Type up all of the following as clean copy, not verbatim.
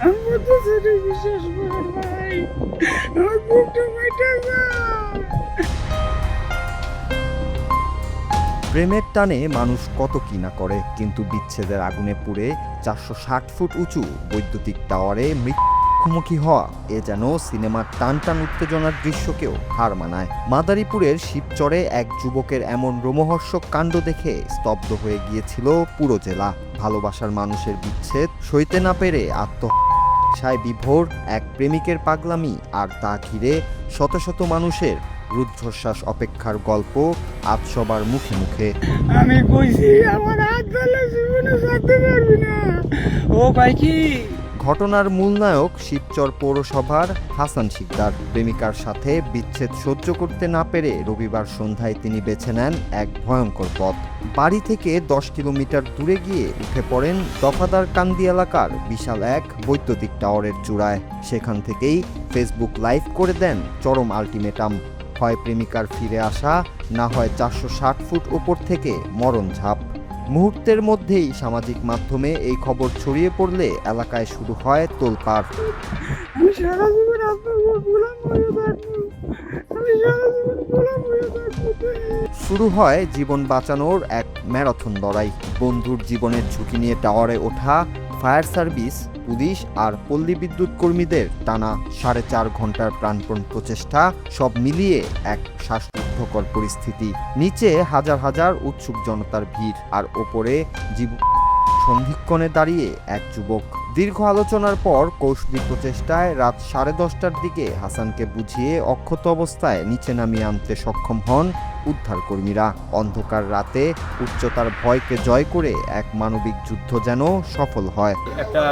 আমার তো সেটা বিশ্বাস করেন ভাই, আমার বুকটা ফাইটা যায়। প্রেমের টানে মানুষ কত কি না করে, কিন্তু বিচ্ছেদের আগুনে পুড়ে 460 ফুট উঁচু বৈদ্যুতিক টাওয়ারে মুখোমুখি হওয়া এ যেন সিনেমার টান টান উত্তেজনার দৃশ্যকেও হার মানায়। মাদারীপুরের শিবচরে এক যুবকের এমন রোমহর্ষক কাণ্ড দেখে স্তব্ধ হয়ে গিয়েছিল পুরো জেলা। ভালোবাসার মানুষের বিচ্ছেদ সইতে না পেরে আত্মহত্যায় বিভোর এক প্রেমিকের পাগলামি, আর তা ঘিরে শত শত মানুষের রুদ্ধশ্বাস অপেক্ষার গল্প আজ সবার মুখে মুখে। আমি কইছি আমার হাত ধরলে জীবনে ছাড়তে পারবি না। ও ভাই কি ঘটনার মূল নায়ক শিবচর পৌরসভার হাসান শিকদার। প্রেমিকার সাথে বিচ্ছেদ সহ্য করতে না পেরে রবিবার সন্ধ্যায় তিনি বেছে নেন এক ভয়ঙ্কর পথ। বাড়ি থেকে 10 কিলোমিটার দূরে গিয়ে উঠে পড়েন দফাদার কান্দি এলাকার বিশাল এক বৈদ্যুতিক টাওয়ারের চূড়ায়। সেখান থেকেই ফেসবুক লাইভ করে দেন চরম আল্টিমেটাম, হয় প্রেমিকার ফিরে আসা, না হয় 460 ফুট ওপর থেকে মরণ ঝাঁপ। মুহূর্তের মধ্যেই সামাজিক মাধ্যমে এই খবর ছড়িয়ে পড়লে এলাকায় শুরু হয় তোলপাড়। আমি সারা জীবন আপনার গোলাম হয়ে থাকবো, আমি সারা জীবন গোলাম হয়ে থাকবো। শুরু হয় জীবন বাঁচানোর এক ম্যারাথন লড়াই। বন্ধুর জীবনের ঝুঁকি নিয়ে টাওয়ারে ওঠা ফায়ার সার্ভিস, পুলিশ আর পল্লী বিদ্যুৎ কর্মীদের টানা 4.5 ঘন্টার প্রাণপণ প্রচেষ্টা, সব মিলিয়ে এক শ্বাসরুদ্ধকর পরিস্থিতি। নিচে হাজার হাজার উৎসুক জনতার ভিড়, আর ওপরে জীবন সন্ধিক্ষণে দাঁড়িয়ে এক যুবক। দীর্ঘ আলোচনার পর কৌশলী প্রচেষ্টায় রাত 10:30টার দিকে হাসানকে বুঝিয়ে অক্ষত অবস্থায় নিচে নামিয়ে আনতে সক্ষম হন উদ্ধারকর্মীরা। অন্ধকার রাতে উচ্চতার ভয়কে জয় করে এক মানবিক যুদ্ধ যেন সফল হয়। একটা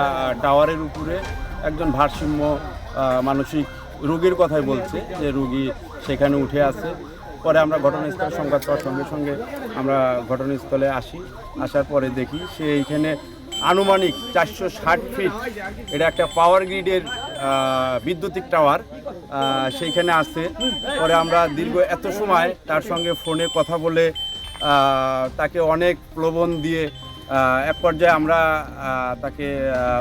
টাওয়ারের উপরে একজন ভারসাম্য মানসিক রোগীর কথাই বলছে, যে রোগী সেখানে উঠে আছে। পরে আমরা ঘটনাস্থলে সংবাদ পাওয়ার সঙ্গে সঙ্গে আমরা ঘটনাস্থলে আসি। আসার পরে দেখি সে এইখানে আনুমানিক 460 ফিট, এটা একটা পাওয়ার গ্রিডের বিদ্যুতিক টাওয়ার, সেইখানে আছে। পরে আমরা দীর্ঘ এত সময় তার সঙ্গে ফোনে কথা বলে তাকে অনেক প্রলোভন দিয়ে এক পর্যায়ে আমরা তাকে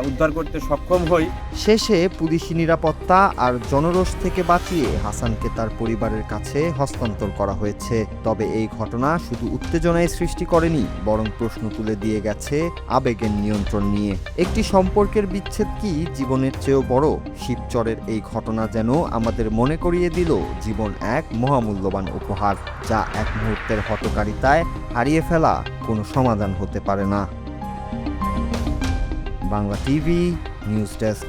উদ্ধার করতে সক্ষম হই। শেষে পুলিশি নিরাপত্তা আর জনরোষ থেকে বাঁচিয়ে হাসানকে তার পরিবারের কাছে হস্তান্তর করা হয়েছে। তবে এই ঘটনা শুধু উত্তেজনায় সৃষ্টি করেনি, বরং প্রশ্ন তুলে দিয়ে গেছে আবেগের নিয়ন্ত্রণ নিয়ে। একটি সম্পর্কের বিচ্ছেদ কি জীবনের চেয়েও বড়? শিবচরের এই ঘটনা যেন আমাদের মনে করিয়ে দিল, জীবন এক মহামূল্যবান উপহার, যা এক মুহূর্তের হঠকারিতায় হারিয়ে ফেলা কোনো সমাধান হতে পারে না। Bangla TV news desk.